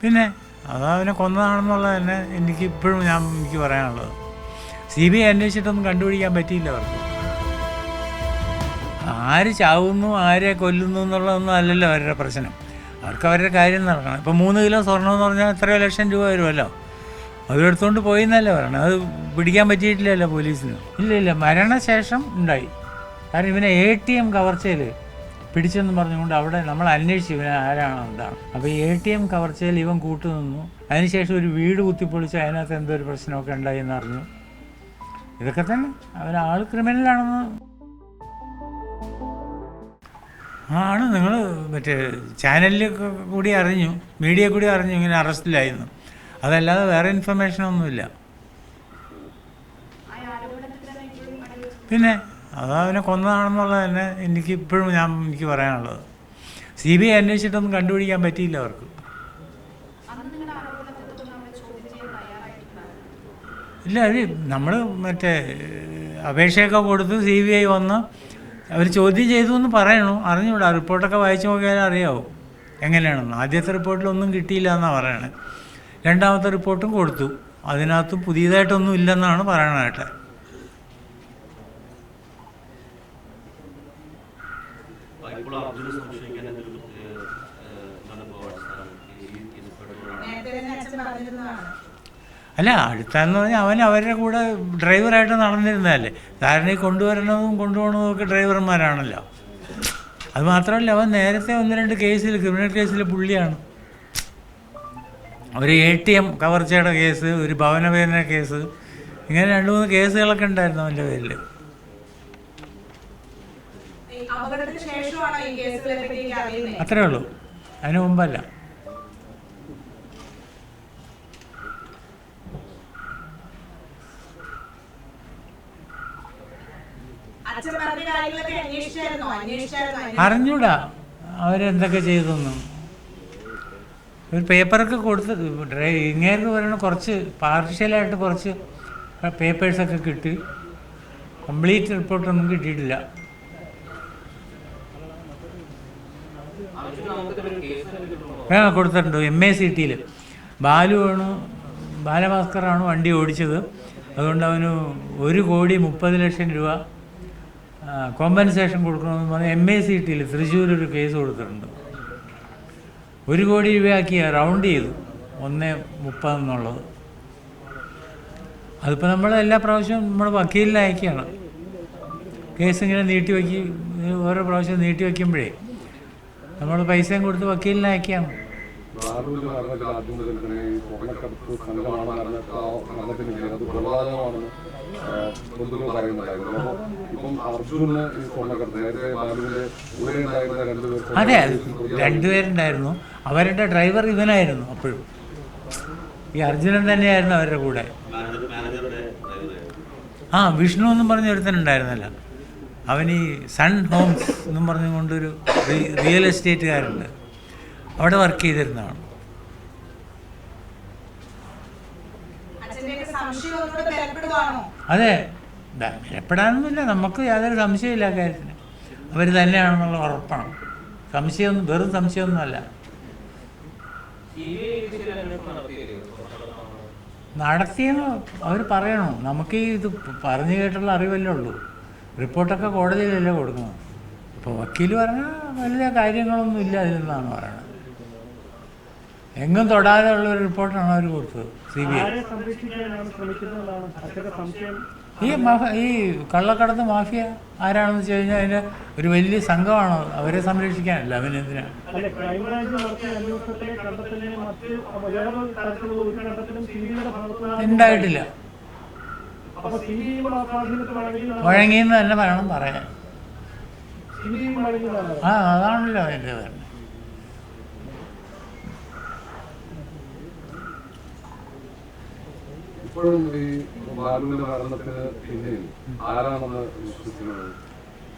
പിന്നെ അതവനെ കൊന്നതാണെന്നുള്ളത് തന്നെ എനിക്കിപ്പോഴും എനിക്ക് പറയാനുള്ളത്. CBI അന്വേഷിച്ചിട്ടൊന്നും കണ്ടുപിടിക്കാൻ പറ്റിയില്ല അവർക്ക്. ആര് ചാവുന്നു ആരെ കൊല്ലുന്നു എന്നുള്ളതൊന്നും അല്ലല്ലോ അവരുടെ പ്രശ്നം. അവർക്ക് അവരുടെ കാര്യം നടക്കണം. ഇപ്പോൾ 3 കിലോ സ്വർണ്ണമെന്ന് പറഞ്ഞാൽ എത്രയോ ലക്ഷം രൂപ വരുമല്ലോ. അത് എടുത്തുകൊണ്ട് പോയിന്നല്ലേ പറയണം. അത് പിടിക്കാൻ പറ്റിയിട്ടില്ലല്ലോ പോലീസിന്. ഇല്ല മരണശേഷം ഉണ്ടായി. കാരണം ഇവനെ ATM കവർച്ചയിൽ പിടിച്ചെന്ന് പറഞ്ഞുകൊണ്ട് അവിടെ നമ്മൾ അന്വേഷിച്ചു ഇവനെ ആരാണോ എന്താണ്. അപ്പോൾ ഈ ATM കവർച്ചയിൽ ഇവൻ കൂട്ടുനിന്നു. അതിനുശേഷം ഒരു വീട് കുത്തിപ്പൊളിച്ച് അതിനകത്ത് എന്തോ ഒരു പ്രശ്നമൊക്കെ ഉണ്ടായി എന്നറിഞ്ഞു. ഇതൊക്കെ തന്നെ അവനാൾ ക്രിമിനലാണെന്ന് ആണ്. നിങ്ങൾ മറ്റേ ചാനലിൽ കൂടി അറിഞ്ഞു, മീഡിയ കൂടി അറിഞ്ഞു ഇങ്ങനെ അറസ്റ്റിലായിരുന്നു. അതല്ലാതെ വേറെ ഇൻഫർമേഷനൊന്നുമില്ല. പിന്നെ അതവനെ കൊന്നതാണെന്നുള്ളത് തന്നെ എനിക്കിപ്പോഴും എനിക്ക് പറയാനുള്ളത്. CBI അന്വേഷിച്ചിട്ടൊന്നും കണ്ടുപിടിക്കാൻ പറ്റിയില്ല അവർക്ക്. ഇല്ല, അത് നമ്മൾ മറ്റേ അപേക്ഷയൊക്കെ കൊടുത്ത് CBI വന്ന് അവർ ചോദ്യം ചെയ്തു എന്ന് പറയണു. അറിഞ്ഞൂടാ, റിപ്പോർട്ടൊക്കെ വായിച്ചു നോക്കിയാൽ അറിയാവും എങ്ങനെയാണെന്ന്. ആദ്യത്തെ റിപ്പോർട്ടിലൊന്നും കിട്ടിയില്ല എന്നാണ് പറയണത്. രണ്ടാമത്തെ റിപ്പോർട്ടും കൊടുത്തു. അതിനകത്തും പുതിയതായിട്ടൊന്നും ഇല്ലെന്നാണ് പറയണതായിട്ട്. അല്ല, അടുത്തെന്ന് പറഞ്ഞാൽ അവൻ അവരുടെ കൂടെ ഡ്രൈവറായിട്ട് നടന്നിരുന്നതല്ലേ. ധാരണ കൊണ്ടുവരണതും കൊണ്ടുപോകണതും ഒക്കെ ഡ്രൈവർമാരാണല്ലോ. അതുമാത്രമല്ല, അവൻ നേരത്തെ 1-2 കേസിൽ, ക്രിമിനൽ കേസിൽ പുള്ളിയാണ്. ഒരു ATM കവർച്ചയുടെ കേസ്, ഒരു ഭവനവേദന കേസ്, ഇങ്ങനെ 2-3 കേസുകളൊക്കെ ഉണ്ടായിരുന്നു അവൻ്റെ പേരിൽ. അത്രേ ഉള്ളൂ, അതിന് മുമ്പല്ല. അറിഞ്ഞൂടാ അവരെന്തൊക്കെ ചെയ്തൊന്നും. ഒരു പേപ്പറൊക്കെ കൊടുത്ത് ഇങ്ങേർക്ക് പറയണ കുറച്ച് പാർഷ്യലായിട്ട് കുറച്ച് പേപ്പേഴ്സൊക്കെ കിട്ടി. കംപ്ലീറ്റ് റിപ്പോർട്ടൊന്നും കിട്ടിയിട്ടില്ല. കൊടുത്തിട്ടുണ്ട്. MACT ബാലഭാസ്കറാണ് വണ്ടി ഓടിച്ചത്. അതുകൊണ്ട് അവന് 1,30,00,000 രൂപ കോമ്പൻസേഷൻ കൊടുക്കണമെന്ന് പറഞ്ഞ് MACT തൃശ്ശൂരൊരു കേസ് കൊടുത്തിട്ടുണ്ട്. 1 കോടി രൂപയാക്കി റൗണ്ട് ചെയ്തു 1.30 എന്നുള്ളത്. അതിപ്പോൾ നമ്മൾ എല്ലാ പ്രാവശ്യവും നമ്മൾ വക്കീലിനെ അയക്കുകയാണ്. കേസ് ഇങ്ങനെ ഓരോ പ്രാവശ്യം നീട്ടി വയ്ക്കുമ്പോഴേ നമ്മൾ പൈസയും കൊടുത്ത് വക്കീലിനെ അയക്കുകയാണ്. അതെ, 2 പേരുണ്ടായിരുന്നു. അവരുടെ ഡ്രൈവർ ഇവനായിരുന്നു. അപ്പോഴും ഈ അർജുനൻ തന്നെയായിരുന്നു അവരുടെ കൂടെ. വിഷ്ണു എന്നും പറഞ്ഞ ഒരുത്തനുണ്ടായിരുന്നല്ലോ. അവൻ ഈ സൺ ഹോംസ് എന്നും പറഞ്ഞുകൊണ്ടൊരു റിയൽ എസ്റ്റേറ്റുകാരുണ്ട്, അവിടെ വർക്ക് ചെയ്തിരുന്നതാണ്. അതെ, ഭയപ്പെടാനൊന്നുമില്ല, നമുക്ക് യാതൊരു സംശയമില്ല കാര്യത്തിന്. അവർ തന്നെയാണെന്നുള്ള ഉറപ്പാണ്. വെറും സംശയമൊന്നുമല്ല. നടത്തിയെന്ന് അവർ പറയണു. നമുക്ക് ഇത് പറഞ്ഞു കേട്ടുള്ള അറിവല്ലേ ഉള്ളൂ. റിപ്പോർട്ടൊക്കെ കോടതിയിലല്ലേ കൊടുക്കുന്നത്. അപ്പോൾ വക്കീൽ പറഞ്ഞാൽ വലിയ കാര്യങ്ങളൊന്നും ഇല്ല അതിലെന്നാണ് പറയണത്. എങ്ങും തൊടാതെ ഉള്ളൊരു റിപ്പോർട്ടാണ് അവർ കൊടുത്തത് CBI. ഈ കള്ളക്കടത്ത് മാഫിയ ആരാണെന്ന് വെച്ച് കഴിഞ്ഞാൽ അതിൻ്റെ ഒരു വലിയ സംഘമാണ്. അവരെ സംരക്ഷിക്കാനല്ല അവനെന്തിനാണ്. ഉണ്ടായിട്ടില്ല, വഴങ്ങിയെന്ന് തന്നെ വേണം പറയാൻ. അതാണല്ലോ അതിൻ്റെ തന്നെ.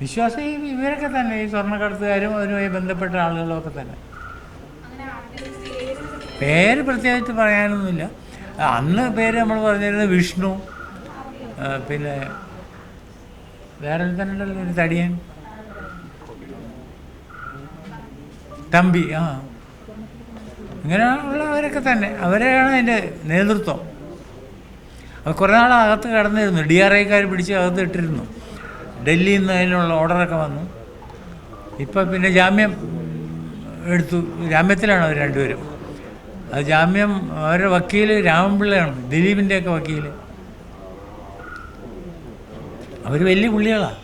വിശ്വാസം ഇവരൊക്കെ തന്നെ, ഈ സ്വർണ്ണക്കടത്തുകാരും അവരുമായി ബന്ധപ്പെട്ട ആളുകളൊക്കെ തന്നെ. പേര് പ്രത്യേകിച്ച് പറയാനൊന്നുമില്ല. അന്ന് പേര് നമ്മൾ പറഞ്ഞിരുന്നത് വിഷ്ണു, പിന്നെ വേറെ തന്നെ ഒരു തടിയൻ തമ്പി. ഇങ്ങനെയുള്ളവരൊക്കെ തന്നെ, അവരെയാണ് അതിൻ്റെ നേതൃത്വം. അത് കുറേ നാൾ അകത്ത് കിടന്നിരുന്നു, DRIക്കാർ പിടിച്ച് അകത്ത് ഇട്ടിരുന്നു. ഡൽഹിയിൽ നിന്ന് അതിനുള്ള ഓർഡറൊക്കെ വന്നു. ഇപ്പം പിന്നെ ജാമ്യം എടുത്തു, ജാമ്യത്തിലാണ് അവർ രണ്ടുപേരും. അത് ജാമ്യം അവരുടെ വക്കീൽ രാമൻപിള്ളയാണ്, ദിലീപിൻ്റെയൊക്കെ വക്കീൽ. അവർ വലിയ പുള്ളികളാണ്.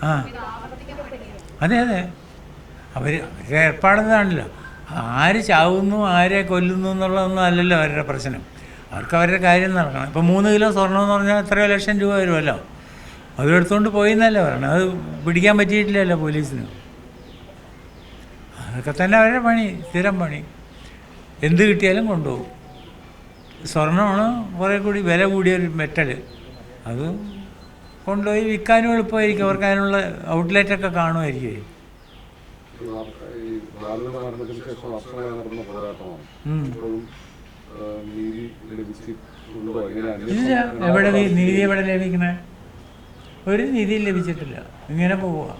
ആ അതെ അതെ, അവർ ഏർപ്പാടുന്നതാണല്ലോ. ആര് ചാവുന്നു ആരെ കൊല്ലുന്നു എന്നുള്ളതൊന്നും അല്ലല്ലോ അവരുടെ പ്രശ്നം. അവർക്ക് അവരുടെ കാര്യം നടക്കണം. ഇപ്പോൾ 3 കിലോ സ്വർണം എന്ന് പറഞ്ഞാൽ എത്രയോ ലക്ഷം രൂപ വരുമല്ലോ. അതെടുത്തുകൊണ്ട് പോയി എന്നല്ലേ പറയണം. അത് പിടിക്കാൻ പറ്റിയിട്ടില്ലല്ലോ പോലീസിന്. അതൊക്കെ തന്നെ അവരുടെ പണി, സ്ഥിരം പണി. എന്ത് കിട്ടിയാലും കൊണ്ടുപോകും. സ്വർണ്ണമാണ് കുറേ കൂടി വില കൂടിയൊരു മെറ്റൽ. അത് കൊണ്ടുപോയി വിൽക്കാനും എളുപ്പമായിരിക്കും. അവർക്ക് അതിനുള്ള ഔട്ട്ലെറ്റൊക്കെ കാണുമായിരിക്കും. ഇല്ല, എവിടെ നീതി എവിടെ ലഭിക്കണേ? ഒരു നീതി ലഭിച്ചിട്ടില്ല. ഇങ്ങനെ പോവുക.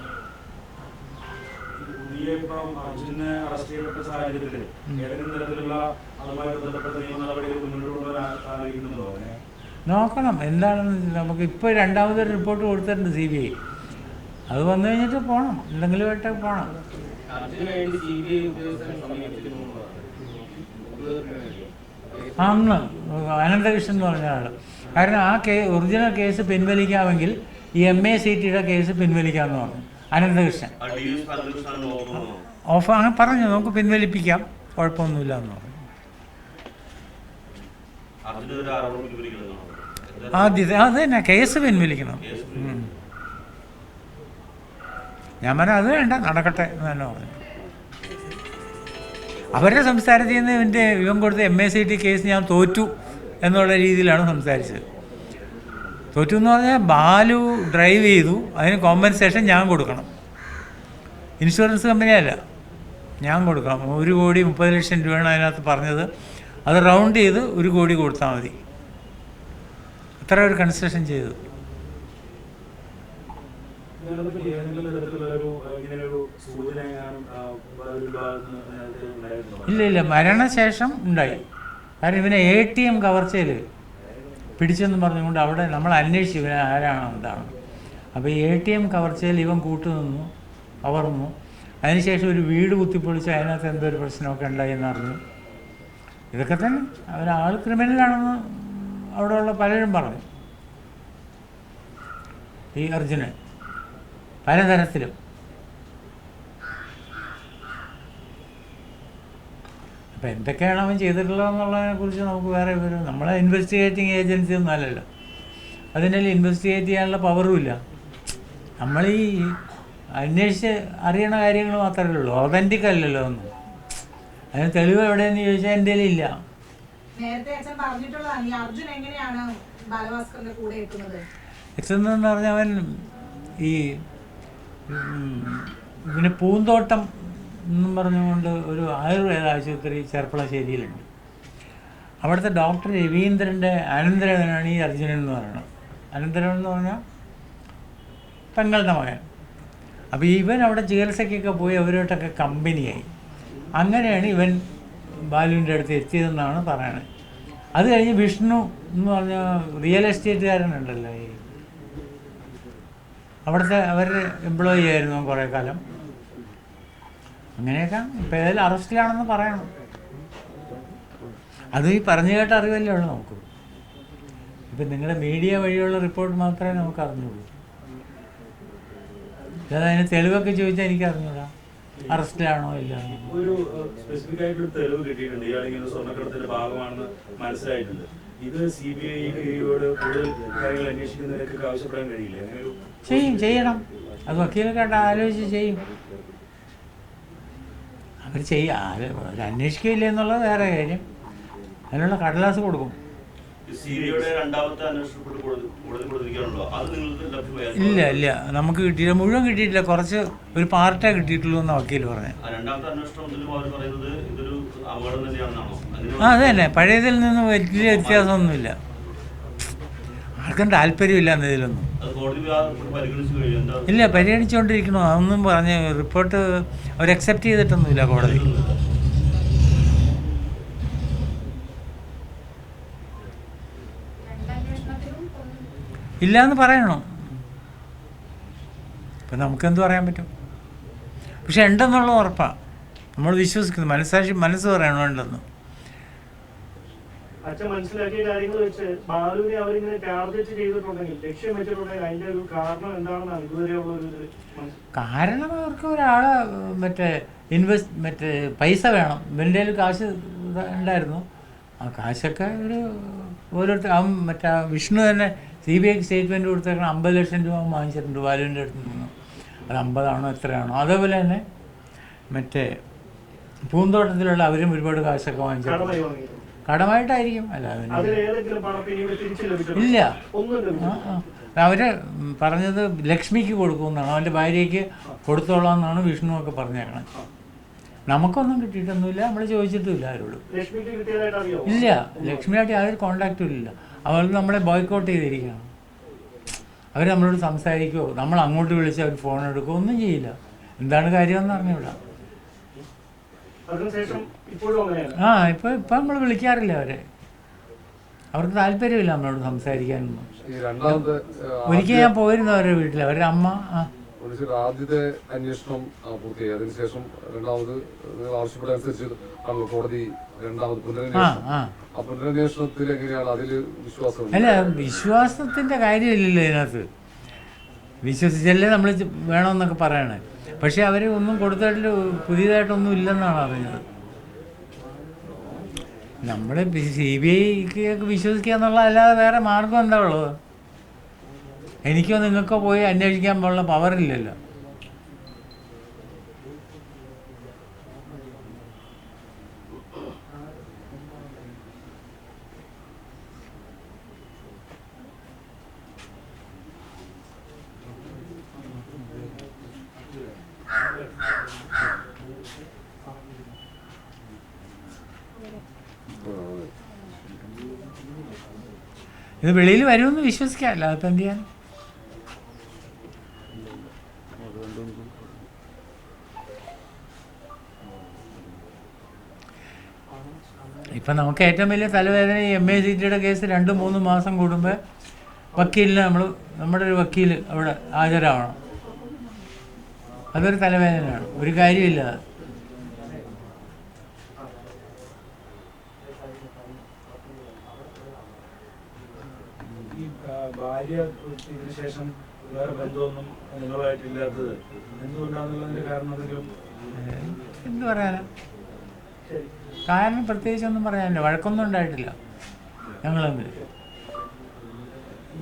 നോക്കണം എന്താണെന്ന്. നമുക്ക് ഇപ്പോൾ രണ്ടാമതൊരു റിപ്പോർട്ട് കൊടുത്തിട്ടുണ്ട് CBI. അത് വന്നു കഴിഞ്ഞിട്ട് പോകണം, എന്തെങ്കിലുമായിട്ട് പോകണം. അന്ന് അനന്തകൃഷ്ണൻ എന്ന് പറഞ്ഞ ആൾ. കാരണം ആ ഒറിജിനൽ കേസ് പിൻവലിക്കാമെങ്കിൽ ഈ MA CTയുടെ കേസ് പിൻവലിക്കാമെന്ന് പറഞ്ഞു അനന്തകൃഷ്ണൻ. ഓഫ് അങ്ങനെ പറഞ്ഞു, നമുക്ക് പിൻവലിപ്പിക്കാം, കുഴപ്പമൊന്നുമില്ല എന്ന് പറഞ്ഞു. ആദ്യത്തെ അത് തന്നെ കേസ് പിൻവലിക്കണം. ഞാൻ പറഞ്ഞ അത് വേണ്ട, നടക്കട്ടെ എന്ന് തന്നെ പറഞ്ഞു. അവരുടെ സംസാരത്തിൽ നിന്ന് ഇവൻ കൊടുത്ത MA CT കേസ് ഞാൻ തോറ്റു എന്നുള്ള രീതിയിലാണ് സംസാരിച്ചത്. തോറ്റു എന്ന് പറഞ്ഞാൽ ബാലു ഡ്രൈവ് ചെയ്തു, അതിന് കോമ്പൻസേഷൻ ഞാൻ കൊടുക്കണം. ഇൻഷുറൻസ് കമ്പനിയല്ല, ഞാൻ കൊടുക്കണം. 1,30,00,000 രൂപയാണ് അതിനകത്ത് പറഞ്ഞത്. അത് റൗണ്ട് ചെയ്ത് 1 കോടി കൊടുത്താൽ മതി. അത്ര ഒരു കൺസെഷൻ ചെയ്തു. ഇല്ല, മരണശേഷം ഉണ്ടായി. കാരണം ഇവനെ ATM കവർച്ചയിൽ പിടിച്ചെന്ന് പറഞ്ഞുകൊണ്ട് അവിടെ നമ്മൾ അന്വേഷിച്ചു ഇവനെ ആരാണ് എന്താണ്. അപ്പോൾ ഈ ATM കവർച്ചയിൽ ഇവൻ കൂട്ടുനിന്നു, കവർന്നു. അതിനുശേഷം ഒരു വീട് കുത്തിപ്പൊളിച്ച് അതിനകത്ത് എന്തോ ഒരു പ്രശ്നമൊക്കെ ഉണ്ടായി എന്നറിഞ്ഞു. ഇതൊക്കെ തന്നെ അവരാൾ ക്രിമിനലാണെന്ന് അവിടെയുള്ള പലരും പറഞ്ഞു. ഈ അർജുനൻ പലതരത്തിലും. അപ്പം എന്തൊക്കെയാണ് അവൻ ചെയ്തിട്ടുള്ളതെന്നുള്ളതിനെ കുറിച്ച് നമുക്ക് വേറെ വിവരം. നമ്മളെ ഇൻവെസ്റ്റിഗേറ്റിംഗ് ഏജൻസി ഒന്നും അല്ലല്ലോ, അതിൻ്റെ ഇൻവെസ്റ്റിഗേറ്റ് ചെയ്യാനുള്ള പവറും ഇല്ല. നമ്മൾ ഈ അന്വേഷിച്ച് അറിയണ കാര്യങ്ങൾ മാത്രമേ ഉള്ളൂ, ഒതൻറ്റിക് അല്ലല്ലോ ഒന്നും. അതിന് തെളിവ് എവിടെയെന്ന് ചോദിച്ചാൽ എൻ്റെ ഇല്ല. എത്തുന്നതെന്ന് പറഞ്ഞാൽ അവൻ ഈ പിന്നെ പൂന്തോട്ടം എന്നും പറഞ്ഞുകൊണ്ട് ഒരു ആയുർവേദ ആശുപത്രി ചെർപ്പളശ്ശേരിയിലുണ്ട്. അവിടുത്തെ ഡോക്ടർ രവീന്ദ്രൻ്റെ അനന്തരവനാണ് ഈ അർജുനൻ എന്ന് പറയുന്നത്. അനന്തരവൻ എന്ന് പറഞ്ഞാൽ പെങ്ങളുടെ മകൻ. അപ്പോൾ ഇവൻ അവിടെ ചികിത്സയ്ക്കൊക്കെ പോയി അവരോട്ടൊക്കെ കമ്പനിയായി. അങ്ങനെയാണ് ഇവൻ ബാലുവിൻ്റെ അടുത്ത് എത്തിയതെന്നാണ് പറയണത്. അത് കഴിഞ്ഞ് വിഷ്ണു എന്ന് പറഞ്ഞ റിയൽ എസ്റ്റേറ്റുകാരനുണ്ടല്ലോ, ഈ അവിടുത്തെ അവരുടെ എംപ്ലോയി ആയിരുന്നു കുറേ കാലം. അങ്ങനെയൊക്കെ ഇപ്പം ഏതായാലും അറസ്റ്റിലാണെന്ന് പറയണം. അത് ഈ പറഞ്ഞു കേട്ട അറിവല്ലേ ഉള്ളൂ നമുക്ക്. ഇപ്പം നിങ്ങളുടെ മീഡിയ വഴിയുള്ള റിപ്പോർട്ട് മാത്രമേ നമുക്ക് അറിഞ്ഞുള്ളൂ. അതിന് തെളിവൊക്കെ ചോദിച്ചാൽ എനിക്ക് അറിഞ്ഞൂടാ അറസ്റ്റിലാണോ ഇല്ല. ഒരു സ്പെസിഫിക് ആയിട്ടൊരു തെളിവ് കിട്ടിയിട്ടുണ്ട്, ഇയാളിങ്ങനെ സ്വർണ്ണക്കടത്തിന്റെ ഭാഗമാണെന്ന് മനസ്സിലായിട്ടുണ്ട്. ഇത് CBI-യോട് കൂടുതൽ കാര്യങ്ങൾ അന്വേഷിക്കുന്നതിനൊക്കെ ആവശ്യപ്പെടാൻ കഴിയില്ല? ചെയ്യണം. അത് വക്കീലൊക്കെ ആലോചിച്ച് ചെയ്യും. അവർ അവർ അന്വേഷിക്കില്ല എന്നുള്ളത് വേറെ കാര്യം. അതിനുള്ള കടലാസ് കൊടുക്കും. ഇല്ല, നമുക്ക് കിട്ടിയില്ല, മുഴുവൻ കിട്ടിയിട്ടില്ല. കുറച്ച് ഒരു പാർട്ടേ കിട്ടിയിട്ടുള്ളൂ എന്ന് വക്കീൽ പറഞ്ഞു. അത് തന്നെ, പഴയതിൽ നിന്ന് വലിയ വ്യത്യാസമൊന്നുമില്ല. ആർക്കും താല്പര്യമില്ല എന്നതിലൊന്നും. ഇല്ല, പരിഗണിച്ചുകൊണ്ടിരിക്കണോ അതൊന്നും പറഞ്ഞ് റിപ്പോർട്ട് അവർ അക്സെപ്റ്റ് ചെയ്തിട്ടൊന്നുമില്ല കോടതി. ഇല്ല എന്ന് പറയണോ? ഇപ്പം നമുക്കെന്ത് പറയാൻ പറ്റും? പക്ഷെ ഉണ്ടെന്നുള്ളത് ഉറപ്പാണ്, നമ്മൾ വിശ്വസിക്കുന്നു. മനസ്സ് പറയണോ ഉണ്ടെന്ന്. അച്ഛൻ മനസ്സിലാക്കിയ കാര്യങ്ങൾ വെച്ച് ബാലുവിനെ അവരിങ്ങനെ ടാർഗറ്റ് ചെയ്തിട്ടുണ്ടെങ്കിൽ, ലക്ഷ്യം വെച്ചിട്ടുണ്ടെങ്കിൽ അതിന്റെ ഒരു കാരണം എന്താണെന്നാണ് ഇതുവരെയുള്ള ഒരു കാരണം? അവർക്ക് ഒരാളെ മറ്റേ പൈസ വേണം. ഇവൻ്റെ കാശ് ഉണ്ടായിരുന്നു. ആ കാശൊക്കെ ഓരോരുത്തർ വിഷ്ണു തന്നെ CBI സ്റ്റേറ്റ്മെൻറ്റ് കൊടുത്തേക്കണം 50 ലക്ഷം രൂപ വാങ്ങിച്ചിട്ടുണ്ട് ബാലുവിൻ്റെ അടുത്ത് നിന്ന്. അത് 50 എത്രയാണോ? അതേപോലെ തന്നെ പൂന്തോട്ടത്തിലുള്ള അവരും ഒരുപാട് കാശൊക്കെ വാങ്ങിച്ചിട്ടുണ്ട്. കടമായിട്ടായിരിക്കും. അല്ല ഇല്ല, അവർ പറഞ്ഞത് ലക്ഷ്മിക്ക് കൊടുക്കുമെന്നാണ്, അവൻ്റെ ഭാര്യയ്ക്ക് കൊടുത്തോളാം എന്നാണ് വിഷ്ണു ഒക്കെ പറഞ്ഞേക്കണം. നമുക്കൊന്നും കിട്ടിയിട്ടൊന്നുമില്ല, നമ്മൾ ചോദിച്ചിട്ടുമില്ല ആരോടും. ഇല്ല, ലക്ഷ്മിയായിട്ട് യാതൊരു കോണ്ടാക്റ്റും ഇല്ല. അവർ നമ്മളെ ബോയ്ക്കോട്ട് ചെയ്തിരിക്കുകയാണ്. അവർ നമ്മളോട് സംസാരിക്കുമോ, നമ്മൾ അങ്ങോട്ട് വിളിച്ച് അവർ ഫോൺ എടുക്കുമോ, ഒന്നും ചെയ്യില്ല. എന്താണ് കാര്യമെന്ന് അറിഞ്ഞൂടാ. ഇപ്പം നമ്മൾ വിളിക്കാറില്ല അവരെ. അവർക്ക് താല്പര്യമില്ല നമ്മളോട് സംസാരിക്കാനൊന്നും. ഒരിക്കൽ ഞാൻ പോയിരുന്നു അവരുടെ വീട്ടിൽ, അവരുടെ അമ്മ. ആദ്യത്തെ അന്വേഷണം പൂർത്തിയായി, അതിനുശേഷം രണ്ടാമത് നിങ്ങൾ ആവശ്യപ്പെട്ടനുസരിച്ച് കോടതി രണ്ടാമത് പുനരന്വേഷണത്തിൽ എങ്ങനെയാണ് അതിൽ വിശ്വാസം? അല്ല, വിശ്വാസത്തിൻ്റെ കാര്യമില്ലല്ലോ ഇതിനകത്ത്. വിശ്വസിച്ചല്ലേ നമ്മൾ വേണമെന്നൊക്കെ പറയണേ. പക്ഷെ അവർ ഒന്നും കൊടുത്തിട്ട് പുതിയതായിട്ടൊന്നും ഇല്ലെന്നാണ് അറിഞ്ഞത്. നമ്മൾ CBIക്ക് വിശ്വസിക്കുക എന്നുള്ള അല്ലാതെ വേറെ മാർഗം എന്താ ഉള്ളത്? എനിക്കോ നിങ്ങൾക്കോ പോയി അന്വേഷിക്കാൻ പോലുള്ള പവറില്ലല്ലോ. ഇത് വെളിയിൽ വരുമെന്ന് വിശ്വസിക്കാം, അല്ലാതെ ഇപ്പം എന്ത് ചെയ്യാൻ? ഇപ്പം നമുക്ക് ഏറ്റവും വലിയ തലവേദന ഈ MACTയുടെ കേസ് 2-3 മാസം കൂടുമ്പോൾ വക്കീലിന് നമ്മുടെ ഒരു വക്കീൽ അവിടെ ഹാജരാവണം. അതൊരു തലവേദനയാണ്, ഒരു കാര്യമില്ല. ഭാര്യ ഇതിന് ശേഷം വേറെ ബന്ധമൊന്നും നിങ്ങളുമായിട്ടില്ലാത്തത് എന്തുകൊണ്ടാണെന്നുള്ളതിന്റെ കാരണം എന്ത് പറയാനാ? കാരണം പ്രത്യേകിച്ചൊന്നും പറയാനില്ല, വഴക്കൊന്നും ഉണ്ടായിട്ടില്ല ഞങ്ങൾ തമ്മിൽ. ഈ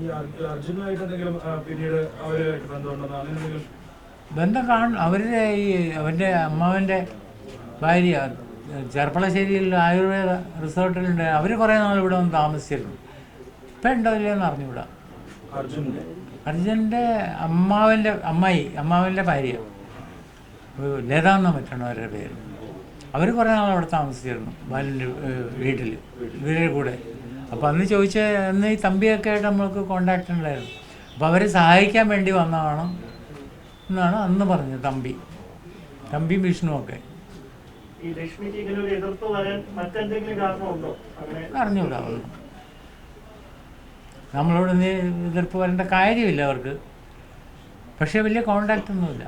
അർജുനുമായിട്ട് എന്തെങ്കിലും പിന്നീട് അവരുമായിട്ട് ബന്ധമുണ്ടെന്നോ അങ്ങനെ എന്തെങ്കിലും? ബന്ധം അവരുടെ അവൻ്റെ അമ്മാവൻ്റെ ഭാര്യ ചെർപ്പളശ്ശേരിയിൽ ആയുർവേദ റിസോർട്ടിലുണ്ട്. അവർ കുറേ നാൾ ഇവിടെ വന്ന് താമസിച്ചിരുന്നു. ഇപ്പം ഉണ്ടോ ഇല്ലയെന്ന് അറിഞ്ഞുകൂടാ. അർജുൻ്റെ അമ്മാവൻ്റെ ഭാര്യ ലത എന്ന മറ്റാണ് അവരുടെ പേര്. അവർ കുറേ നാൾ അവിടെ താമസിച്ചിരുന്നു ബാലിൻ്റെ വീട്ടിൽ, ഇവരുടെ കൂടെ. അപ്പോൾ അന്ന് അന്ന് ഈ തമ്പിയൊക്കെ ആയിട്ട് നമ്മൾക്ക് കോണ്ടാക്റ്റ് ഉണ്ടായിരുന്നു. അപ്പോൾ അവരെ സഹായിക്കാൻ വേണ്ടി വന്നതാണ് എന്നാണ് അന്ന് പറഞ്ഞത് തമ്പിയും വിഷ്ണുവൊക്കെ. അറിഞ്ഞൂടാ, നമ്മളോട് എതിർപ്പ് വരേണ്ട കാര്യമില്ല അവർക്ക്. പക്ഷേ വലിയ കോണ്ടാക്റ്റ് ഒന്നുമില്ല.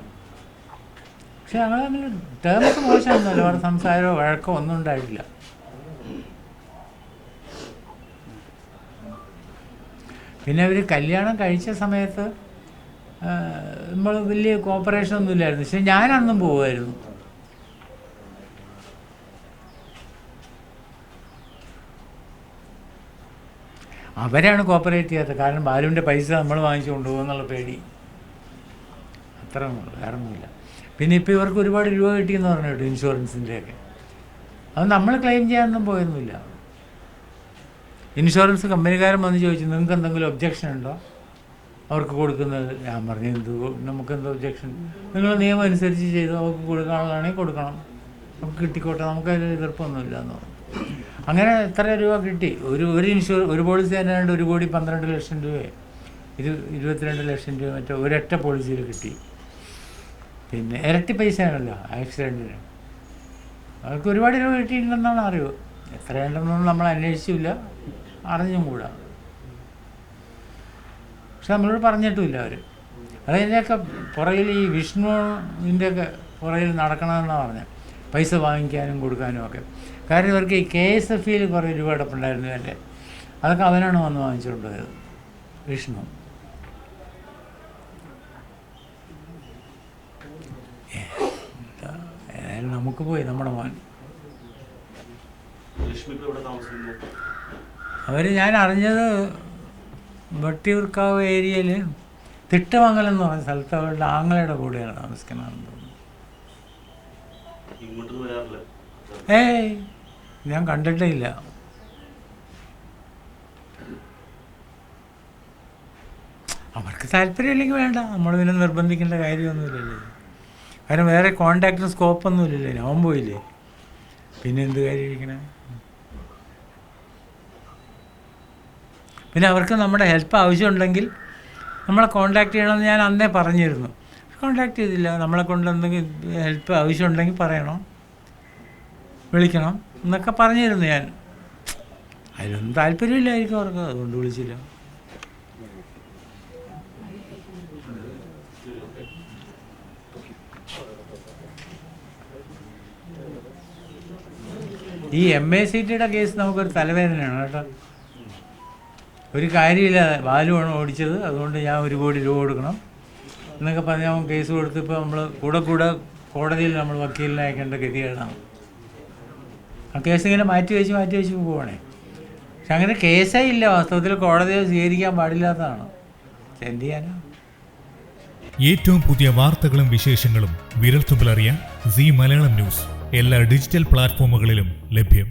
പക്ഷെ ഞങ്ങൾ തമ്മിൽ ടേംസ് മോശമൊന്നുമില്ല, അവരുടെ സംസാരമോ വഴക്കോ ഒന്നും ഉണ്ടായിട്ടില്ല. പിന്നെ അവർ കല്യാണം കഴിച്ച സമയത്ത് നമ്മൾ വലിയ കോപ്പറേഷൻ ഒന്നും ഇല്ലായിരുന്നു. പക്ഷെ ഞാനന്നും പോവുമായിരുന്നു. അവരാണ് കോപ്പറേറ്റ് ചെയ്യാത്തത്. കാരണം ബാലുവിൻ്റെ പൈസ നമ്മൾ വാങ്ങിച്ചു കൊണ്ടുപോകുന്നുള്ള പേടി, അത്ര വേറെ ഒന്നുമില്ല. പിന്നെ ഇപ്പോൾ ഇവർക്ക് ഒരുപാട് രൂപ കിട്ടിയെന്ന് പറഞ്ഞു കേട്ടു, ഇൻഷുറൻസിൻ്റെയൊക്കെ. അത് നമ്മൾ ക്ലെയിം ചെയ്യാനൊന്നും പോയൊന്നുമില്ല. ഇൻഷുറൻസ് കമ്പനിക്കാരൻ വന്ന് ചോദിച്ചു, നിങ്ങൾക്ക് എന്തെങ്കിലും ഒബ്ജക്ഷൻ ഉണ്ടോ അവർക്ക് കൊടുക്കുന്നത്? ഞാൻ പറഞ്ഞു, നമുക്കെന്തോ ഒബ്ജക്ഷൻ? നിങ്ങൾ നിയമം അനുസരിച്ച് ചെയ്തു, അവർക്ക് കൊടുക്കാനുള്ളതാണെങ്കിൽ കൊടുക്കണം, നമുക്ക് കിട്ടിക്കോട്ടെ, നമുക്കതിൽ എതിർപ്പൊന്നുമില്ല എന്ന് പറഞ്ഞു. അങ്ങനെ എത്ര രൂപ കിട്ടി? ഒരു പോളിസി തന്നെയാണ്ട് 1,12,00,000 രൂപയെ 22 ലക്ഷം രൂപ മറ്റോ ഒരൊറ്റ പോളിസിയിൽ കിട്ടി. പിന്നെ ഇരട്ടി പൈസയാണല്ലോ ആക്സിഡൻറ്റിന്. അവർക്ക് ഒരുപാട് രൂപ കിട്ടിയിട്ടുണ്ടെന്നാണ് അറിവ്. എത്രയുണ്ടെന്നൊന്നും നമ്മൾ അന്വേഷിച്ചില്ല, അറിഞ്ഞും കൂടാ. പക്ഷെ നമ്മളോട് പറഞ്ഞിട്ടുമില്ല അവർ. അതിൻ്റെയൊക്കെ പുറകിൽ ഈ വിഷ്ണുവിൻ്റെയൊക്കെ പുറകിൽ നടക്കണമെന്നാണ് പറഞ്ഞത്, പൈസ വാങ്ങിക്കാനും കൊടുക്കാനും ഒക്കെ. കാരണം ഇവർക്ക് ഈ KSF-യിൽ കുറേ രൂപ അടപ്പുണ്ടായിരുന്നു എൻ്റെ, അതൊക്കെ അവനാണ് വന്ന് വാങ്ങിച്ചുകൊണ്ട് പോയത്, വിഷ്ണു. ഏതായാലും നമുക്ക് പോയി നമ്മുടെ മോൻ. അവർ ഞാൻ അറിഞ്ഞത് വട്ടിയൂർക്കാവ് ഏരിയയിൽ തിട്ടമംഗലം എന്ന് പറഞ്ഞ സ്ഥലത്ത് അവരുടെ ആങ്ങളയുടെ കൂടെയാണ് താമസിക്കണമെന്ന് തോന്നുന്നു. ഏയ് ഞാൻ കണ്ടിട്ടേ ഇല്ല. അവർക്ക് താല്പര്യമില്ലെങ്കിൽ വേണ്ട, നമ്മൾ പിന്നെ നിർബന്ധിക്കേണ്ട കാര്യമൊന്നുമില്ലല്ലോ. കാരണം വേറെ കോണ്ടാക്റ്റിന് സ്കോപ്പൊന്നുമില്ലല്ലോ. ഞാൻ പോയില്ലേ, പിന്നെ എന്ത് കാര്യം ഇരിക്കണേ? പിന്നെ അവർക്ക് നമ്മുടെ ഹെൽപ്പ് ആവശ്യമുണ്ടെങ്കിൽ നമ്മളെ കോണ്ടാക്ട് ചെയ്യണമെന്ന് ഞാൻ അന്നേ പറഞ്ഞിരുന്നു. കോണ്ടാക്ട് ചെയ്തില്ല. നമ്മളെ കൊണ്ട് എന്തെങ്കിലും ഹെൽപ്പ് ആവശ്യമുണ്ടെങ്കിൽ പറയണം, വിളിക്കണം എന്നൊക്കെ പറഞ്ഞിരുന്നു ഞാൻ. അതിലൊന്നും താല്പര്യമില്ലായിരിക്കും അവർക്ക്, അതുകൊണ്ട് വിളിച്ചില്ല. ഈ MACTയുടെ കേസ് നമുക്കൊരു തലവേദനയാണ് കേട്ടോ. ഒരു കാര്യമില്ല, ബാലുവാണ് ഓടിച്ചത്, അതുകൊണ്ട് ഞാൻ 1 കോടി രൂപ കൊടുക്കണം എന്നൊക്കെ പറഞ്ഞ് അവൻ കേസ് കൊടുത്തപ്പോൾ നമ്മൾ കൂടെ കോടതിയിൽ നമ്മൾ വക്കീലിനെ അയക്കേണ്ട ഗതികേടാണ്. ആ കേസ് ഇങ്ങനെ മാറ്റി വെച്ച് പോവുകയാണേ. പക്ഷെ അങ്ങനെ കേസേ ഇല്ല വാസ്തവത്തിൽ, കോടതിയെ സ്വീകരിക്കാൻ പാടില്ലാത്തതാണ്. എന്ത് ചെയ്യാനാ? ഏറ്റവും പുതിയ വാർത്തകളും വിശേഷങ്ങളും വിരൽത്തുമ്പിലറിയാൻ സീ മലയാളം ന്യൂസ് എല്ലാ ഡിജിറ്റൽ പ്ലാറ്റ്ഫോമുകളിലും ലഭ്യം.